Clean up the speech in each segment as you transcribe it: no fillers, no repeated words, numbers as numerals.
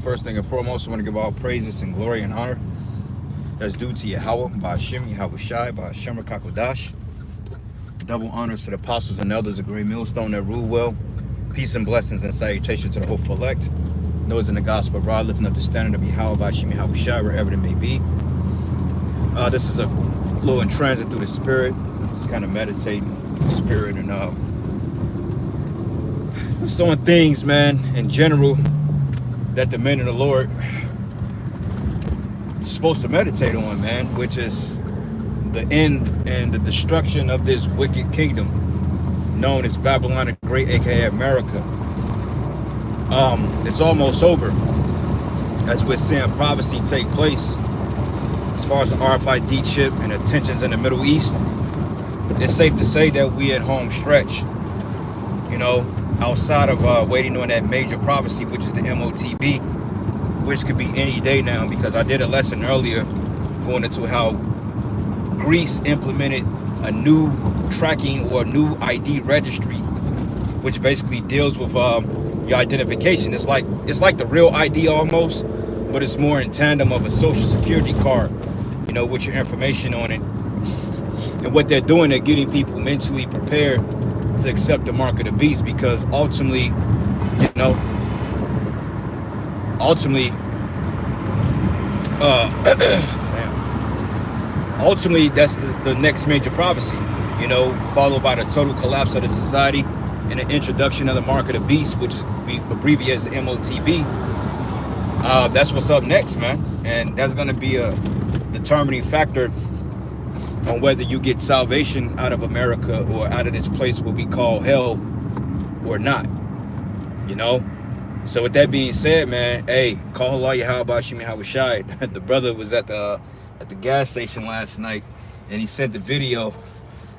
First thing and foremost, I want to give all praises and glory and honor that's due to Yahweh, by Hashem, Yahweh Shai, by Hashem Rakakodash. Double honors to the apostles and elders of Great Millstone that rule well. Peace and blessings and salutations to the hopeful elect. Those in the gospel of Ra, lifting up the standard of Yahweh, by Hashem, Yahweh Shai, wherever it may be. This is a little in transit through the spirit. Just kind of meditating the spirit and just on things, man, in general, that the men of the Lord are supposed to meditate on, man, which is the end and the destruction of this wicked kingdom known as Babylon the Great, aka America. It's almost over, as we're seeing prophecy take place as far as the RFID chip and the tensions in the Middle East. It's safe to say that we at home stretch, you know, outside of waiting on that major prophecy, which is the MOTB, which could be any day now, because I did a lesson earlier going into how Greece implemented a new tracking or new ID registry, which basically deals with your identification. It's like the real ID almost, but it's more in tandem of a social security card, you know, with your information on it. And what they're doing, they're getting people mentally prepared to accept the mark of the beast, because ultimately, you know, ultimately that's the next major prophecy, you know, followed by the total collapse of the society and the introduction of the mark of the beast, which is abbreviated as the MOTB. That's what's up next, man, and that's going to be a determining factor on whether you get salvation out of America or out of this place what we call hell or not, you know. So with that being said, man, hey, call Allah Yahweh Bashim Yahweh Shai. The brother was at the gas station last night, and he sent the video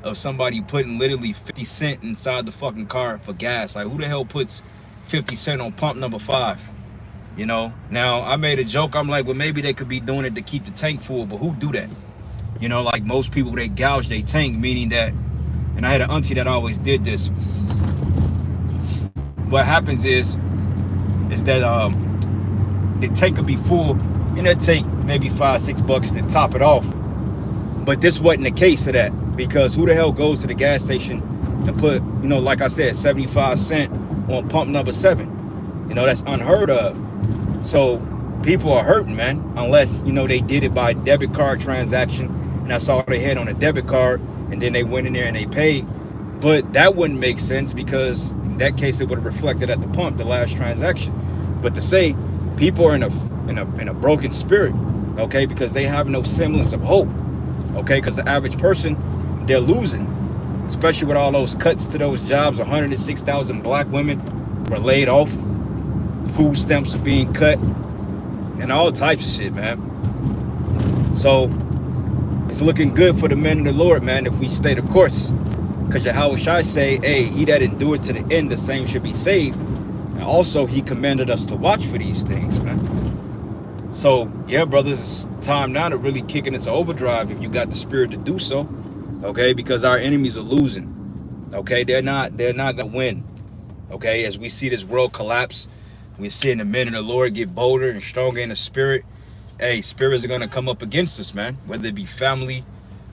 of somebody putting literally 50 cents inside the fucking car for gas. Like, who the hell puts 50 cents on pump number 5? You know, now I made a joke. I'm like, well, maybe they could be doing it to keep the tank full, but who do that? You know, like most people, they gouge their tank, meaning that, and I had an auntie that always did this. What happens is that the tank could be full, and it'll take maybe $5-6 to top it off. But this wasn't the case of that, because who the hell goes to the gas station and put, you know, like I said, 75 cents on pump number 7? You know, that's unheard of. So people are hurting, man, unless, you know, they did it by debit card transaction, and that's all they had on a debit card, and then they went in there and they paid. But that wouldn't make sense, because in that case it would have reflected at the pump, the last transaction. But to say people are in a broken spirit, okay, because they have no semblance of hope, okay, because the average person, they're losing, especially with all those cuts to those jobs. 106,000 black women were laid off, food stamps are being cut, and all types of shit, man. So it's looking good for the men of the Lord, man, if we stay the course. Because Yahweh Shai say, hey, he that endure to the end, the same should be saved. And also, he commanded us to watch for these things, man. So, yeah, brothers, it's time now to really kick it into overdrive if you got the spirit to do so, okay? Because our enemies are losing, okay? They're not going to win, okay? As we see this world collapse, we're seeing the men of the Lord get bolder and stronger in the spirit. Hey, spirits are going to come up against us, man, whether it be family,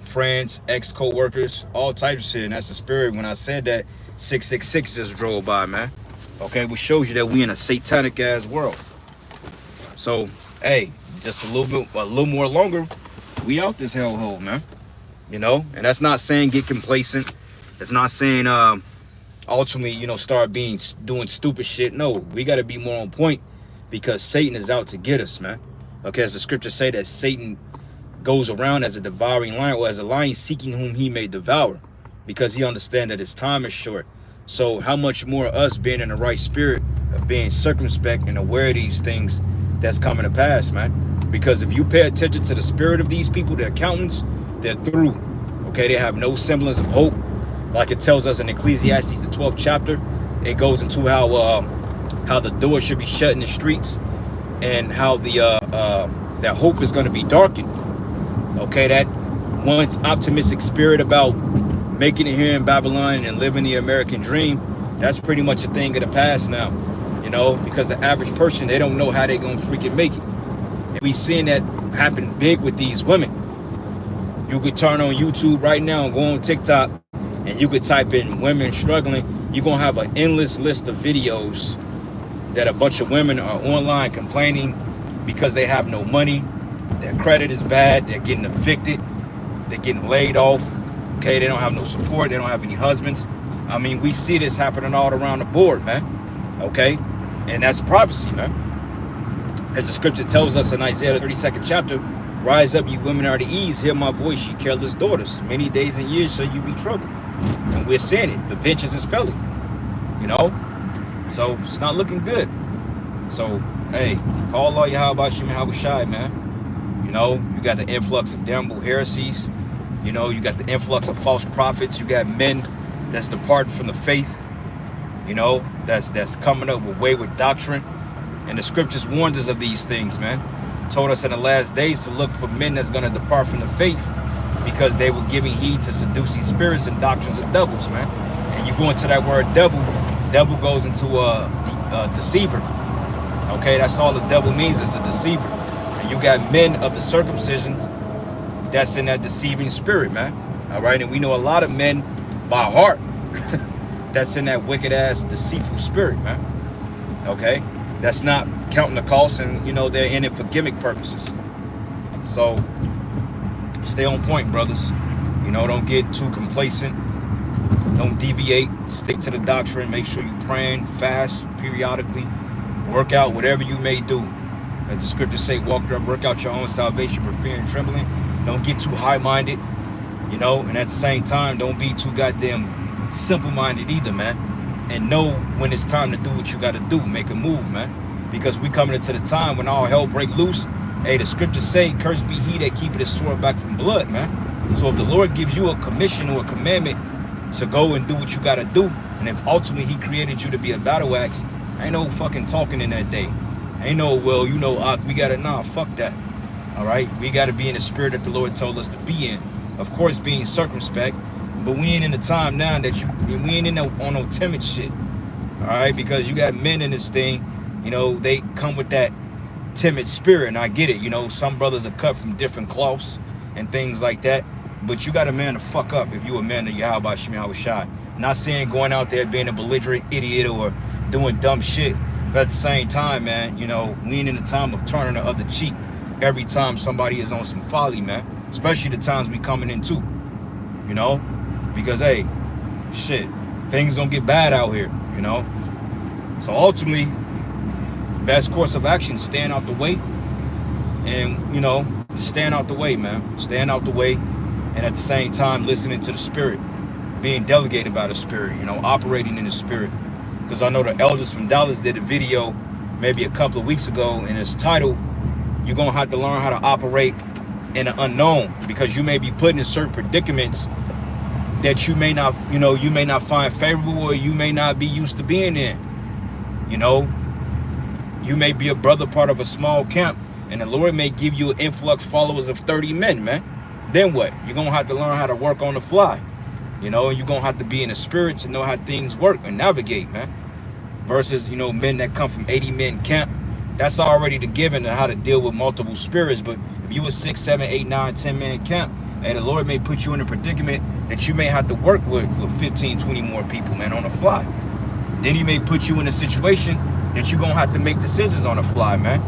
friends, ex-co-workers, all types of shit. And that's the spirit. When I said that, 666 just drove by, man. Okay, which shows you that we in a satanic ass world. So, hey, just a little more longer, we out this hellhole, man. You know, and that's not saying get complacent. That's not saying ultimately, you know, start doing stupid shit. No, we got to be more on point, because Satan is out to get us, man. Okay, as the scriptures say, that Satan goes around as a devouring lion, or as a lion seeking whom he may devour, because he understands that his time is short. So how much more us being in the right spirit of being circumspect and aware of these things that's coming to pass, man. Because if you pay attention to the spirit of these people, the accountants, they're through. Okay, they have no semblance of hope. Like it tells us in Ecclesiastes, the 12th chapter, it goes into how the door should be shut in the streets, and how that hope is going to be darkened. Okay, that once optimistic spirit about making it here in Babylon and living the American dream, that's pretty much a thing of the past now. You know, because the average person, they don't know how they gonna freaking make it. And we seeing that happen big with these women. You could turn on YouTube right now and go on TikTok, and you could type in women struggling. You're gonna have an endless list of videos that a bunch of women are online complaining because they have no money, their credit is bad, they're getting evicted, they're getting laid off, okay, they don't have no support, they don't have any husbands. I mean, we see this happening all around the board, man, okay? And that's prophecy, man. As the scripture tells us in Isaiah 32nd chapter, rise up, you women are the ease, hear my voice, ye careless daughters. Many days and years shall you be troubled. And we're seeing it, the vengeance is failing, you know? So it's not looking good. So, hey, call all Yahweh Shem Yahweh Shai, man. You know, you got the influx of damnable heresies. You know, you got the influx of false prophets. You got men that's departed from the faith. You know, that's coming up with wayward doctrine. And the scriptures warned us of these things, man. Told us in the last days to look for men that's going to depart from the faith because they were giving heed to seducing spirits and doctrines of devils, man. And you go into that word devil goes into a deceiver. Okay, that's all the devil means, is a deceiver. And you got men of the circumcision that's in that deceiving spirit, man. All right, and we know a lot of men by heart that's in that wicked ass deceitful spirit, man. Okay, that's not counting the cost, and you know they're in it for gimmick purposes. So stay on point, brothers. You know, don't get too complacent. Don't deviate. Stick to the doctrine. Make sure you're praying, fast periodically. Work out whatever you may do. As the scriptures say, work out your own salvation with fear and trembling. Don't get too high-minded, you know, and at the same time, don't be too goddamn simple-minded either, man. And know when it's time to do what you got to do. Make a move, man. Because we coming into the time when all hell break loose. Hey, the scriptures say, cursed be he that keepeth his sword back from blood, man. So if the Lord gives you a commission or a commandment to go and do what you got to do, and if ultimately he created you to be a battle axe, ain't no fucking talking in that day. Ain't no, well, you know, we got to, nah, fuck that. All right? We got to be in the spirit that the Lord told us to be in. Of course, being circumspect, but we ain't in the we ain't in on no timid shit. All right? Because you got men in this thing, you know, they come with that timid spirit, and I get it. You know, some brothers are cut from different cloths and things like that. But you got a man to fuck up if you a man of Yahweh Shem Yahweh Shai. Not saying going out there being a belligerent idiot or doing dumb shit, but at the same time, man, you know, we ain't in the time of turning the other cheek every time somebody is on some folly, man. Especially the times we coming into, you know, because hey, shit, things don't get bad out here, you know. So ultimately, best course of action, stand out the way, and you know, stand out the way, man. Stand out the way, and at the same time, listening to the spirit, being delegated by the spirit, you know, operating in the spirit. Because I know the elders from Dallas did a video maybe a couple of weeks ago, and it's titled, you're going to have to learn how to operate in the unknown, because you may be put in certain predicaments that you may not, you know, you may not find favorable, or you may not be used to being in. You know, you may be a brother part of a small camp, and the Lord may give you an influx followers of 30 men, man. Then what? You're going to have to learn how to work on the fly. You know, and you're going to have to be in the spirit to know how things work and navigate, man. Versus, you know, men that come from 80 men camp. That's already the given of how to deal with multiple spirits. But if you a 6, 7, 8, 9, 10 man camp, and the Lord may put you in a predicament that you may have to work with 15, 20 more people, man, on the fly. Then he may put you in a situation that you're going to have to make decisions on the fly, man.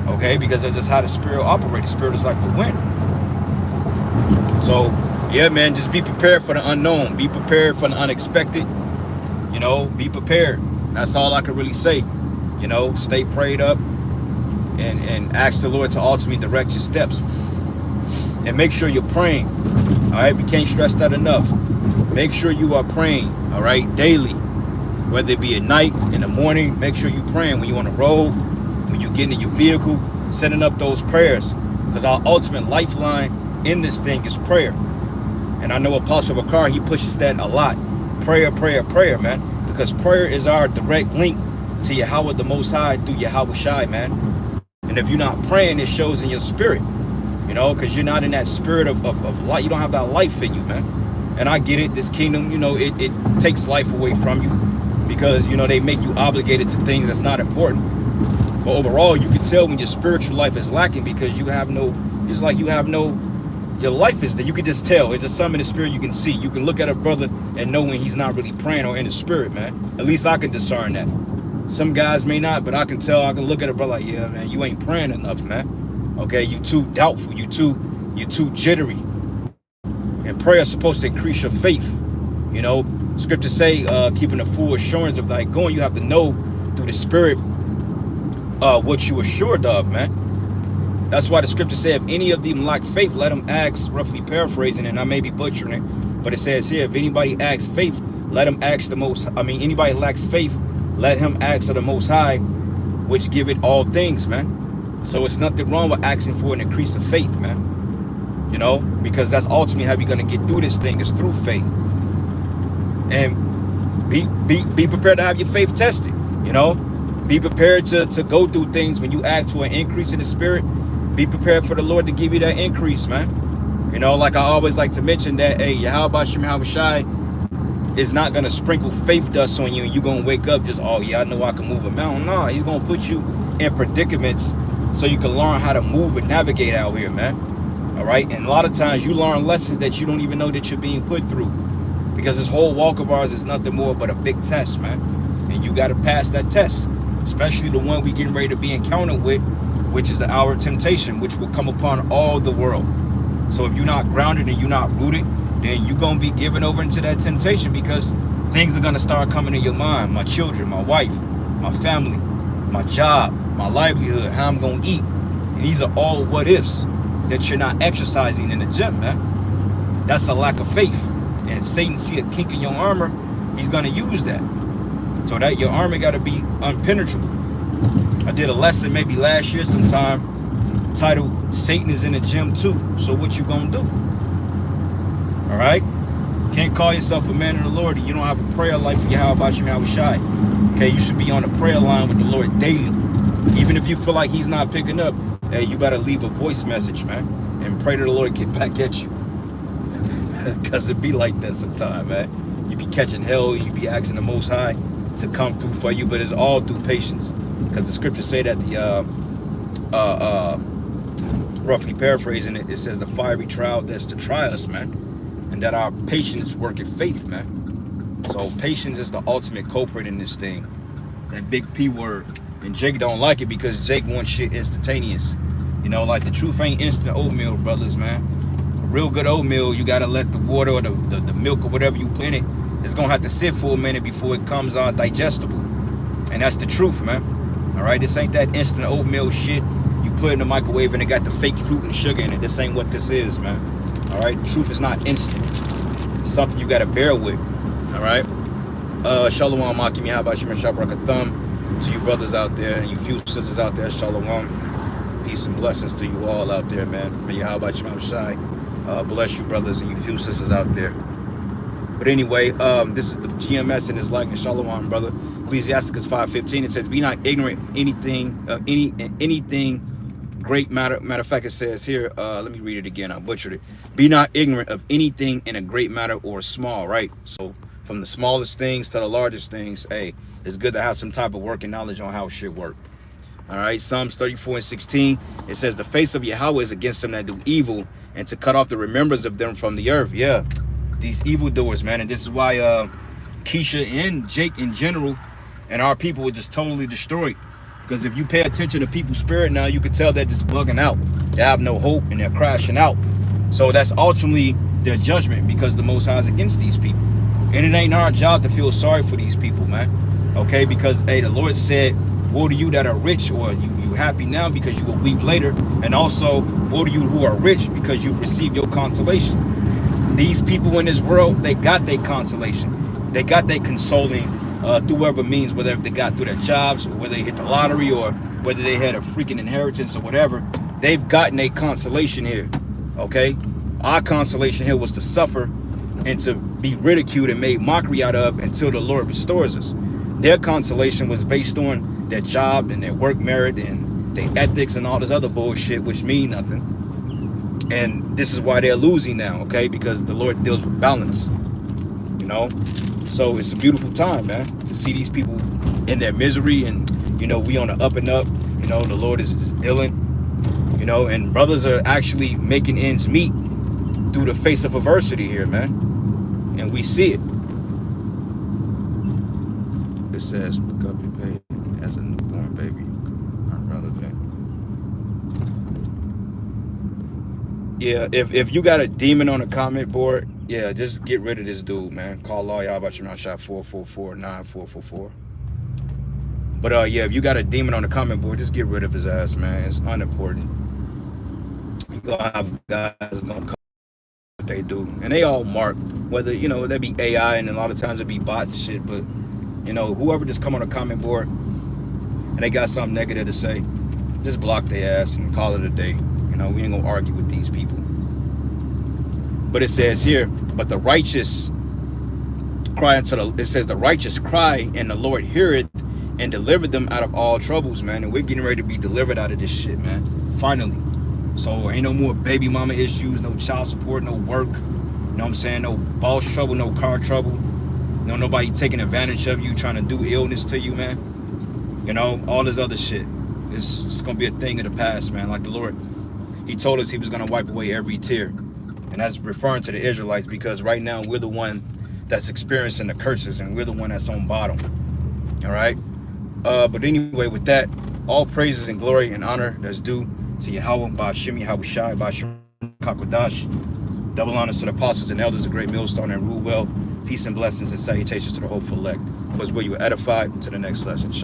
Okay? Because that's just how the spirit operates. The spirit is like the wind. So, yeah, man, just be prepared for the unknown. Be prepared for the unexpected. You know, be prepared. That's all I can really say. You know, stay prayed up and ask the Lord to ultimately direct your steps. And make sure you're praying. All right, we can't stress that enough. Make sure you are praying, all right, daily. Whether it be at night, in the morning, make sure you're praying. When you're on the road, when you get in your vehicle, sending up those prayers. Because our ultimate lifeline in this thing is prayer. And I know Apostle Bakar, he pushes that a lot. Prayer, prayer, prayer, man. Because prayer is our direct link to Yahweh the Most High through Yahweh Shai, man. And if you're not praying, it shows in your spirit. You know, because you're not in that spirit of life. You don't have that life in you, man. And I get it. This kingdom, you know, it takes life away from you. because, you know, they make you obligated to things that's not important. But overall, you can tell when your spiritual life is lacking because you have no, it's like you have no, your life is that you can just tell. It's just something in the spirit you can see. You can look at a brother and know when he's not really praying or in the spirit, man. At least I can discern that. Some guys may not, but I can tell. I can look at a brother like, yeah, man, you ain't praying enough, man. Okay, you too doubtful. You too jittery. And prayer is supposed to increase your faith. You know, scriptures say, keeping the full assurance of thy going. You have to know through the spirit what you assured of, man. That's why the scripture said, if any of them lack faith, let them ask, roughly paraphrasing, and I may be butchering it, but it says here, if anybody lacks faith, let him ask the most, anybody lacks faith, let him ask of the Most High, which give it all things, man. So it's nothing wrong with asking for an increase of faith, man. You know, because that's ultimately how you're going to get through this thing, is through faith. And be prepared to have your faith tested, you know. Be prepared to go through things when you ask for an increase in the spirit. Be prepared for the Lord to give you that increase, man. You know, like I always like to mention that, hey, Yahweh Shai is not going to sprinkle faith dust on you and you're going to wake up just, oh, yeah, I know I can move a mountain. No, he's going to put you in predicaments so you can learn how to move and navigate out here, man. All right? And a lot of times you learn lessons that you don't even know that you're being put through, because this whole walk of ours is nothing more but a big test, man. And you got to pass that test, especially the one we getting ready to be encountered with, which is the hour of temptation, which will come upon all the world. So if you're not grounded and you're not rooted, then you're going to be given over into that temptation, because things are going to start coming in your mind. My children, my wife, my family, my job, my livelihood, how I'm going to eat. And these are all what ifs that you're not exercising in the gym, man. That's a lack of faith. And Satan see a kink in your armor, he's going to use that. So that your armor got to be impenetrable. I did a lesson maybe last year sometime titled, Satan is in the gym too. So what you gonna do? All right? Can't call yourself a man of the Lord and you don't have a prayer life for Yahweh Shai. Okay, you should be on the prayer line with the Lord daily. Even if you feel like he's not picking up, hey, you better leave a voice message, man, and pray to the Lord get back at you. Because it be like that sometimes, man. You be catching hell, you be asking the Most High to come through for you, but it's all through patience. Because the scriptures say that roughly paraphrasing it, it says the fiery trial that's to try us, man, and that our patience worketh faith, man. So patience is the ultimate culprit in this thing, that big P word. And Jake don't like it because Jake wants shit instantaneous. You know, like the truth ain't instant oatmeal, brothers, man. A real good oatmeal, you gotta let the water or the milk or whatever you put in it, it's gonna have to sit for a minute before it comes out digestible. And that's the truth, man. All right, this ain't that instant oatmeal shit you put in the microwave and it got the fake fruit and sugar in it. This ain't what this is, man. All right, the truth is not instant. It's something you gotta bear with. All right. Shalom, Makim, how about you, Thumb to you brothers out there and you few sisters out there. Shalom, peace and blessings to you all out there, man. May how about you, Shai. Bless you, brothers, and you few sisters out there. But anyway, this is the GMS and his like and Shalom, brother. Ecclesiasticus 5:15. It says, "Be not ignorant of anything great matter." Matter of fact, it says here. Let me read it again. I butchered it. Be not ignorant of anything in a great matter or small. Right. So from the smallest things to the largest things, hey, it's good to have some type of working knowledge on how shit work. All right. Psalms 34:16. It says, "The face of Yahweh is against them that do evil, and to cut off the remembrance of them from the earth." Yeah, these evildoers, man, and this is why Keisha and Jake in general and our people were just totally destroyed. Because if you pay attention to people's spirit now, you can tell they're just bugging out. They have no hope and they're crashing out. So that's ultimately their judgment, because the Most High is against these people. And it ain't our job to feel sorry for these people, man. Okay, because hey, the Lord said, woe to you that are rich, or you happy now because you will weep later. And also, woe to you who are rich because you've received your consolation. These people in this world, they got their consolation. They got their consoling through whatever means, whether they got through their jobs, or whether they hit the lottery, or whether they had a freaking inheritance or whatever. They've gotten a consolation here, okay? Our consolation here was to suffer and to be ridiculed and made mockery out of until the Lord restores us. Their consolation was based on their job and their work merit and their ethics and all this other bullshit, which mean nothing. And this is why they're losing now, okay? Because the Lord deals with balance, you know? So it's a beautiful time, man, to see these people in their misery, and we on the up and up. The Lord is just dealing, and brothers are actually making ends meet through the face of adversity here, man, and we see it. It says, look up your page as a newborn baby. Irrelevant. Yeah, if you got a demon on a comment board, yeah, just get rid of this dude, man. Call Law Yahweh Shemar Shah 444-9444. But yeah, if you got a demon on the comment board, just get rid of his ass, man. It's unimportant. You gonna have guys gonna come what they do, and they all mark, whether they be AI, and a lot of times it be bots and shit. But whoever just come on a comment board and they got something negative to say, just block their ass and call it a day. We ain't gonna argue with these people. But it says here, but the righteous cry it says the righteous cry, and the Lord heareth and delivered them out of all troubles, man. And we're getting ready to be delivered out of this shit, man. Finally. So ain't no more baby mama issues, no child support, no work. You know what I'm saying? No boss trouble, no car trouble. Nobody taking advantage of you, trying to do illness to you, man. All this other shit. It's just gonna be a thing of the past, man. Like the Lord, he told us he was gonna wipe away every tear. And that's referring to the Israelites, because right now we're the one that's experiencing the curses, and we're the one that's on bottom. All right. But anyway, with that, all praises and glory and honor that's due to Yahweh, Ba'ashim Yahweh Shai, Ba'ashim Kakodash. Double honors to the apostles and elders, a great millstone, and rule well. Peace and blessings and salutations to the hopeful elect. Was where you were edified. To the next lesson. Shalom.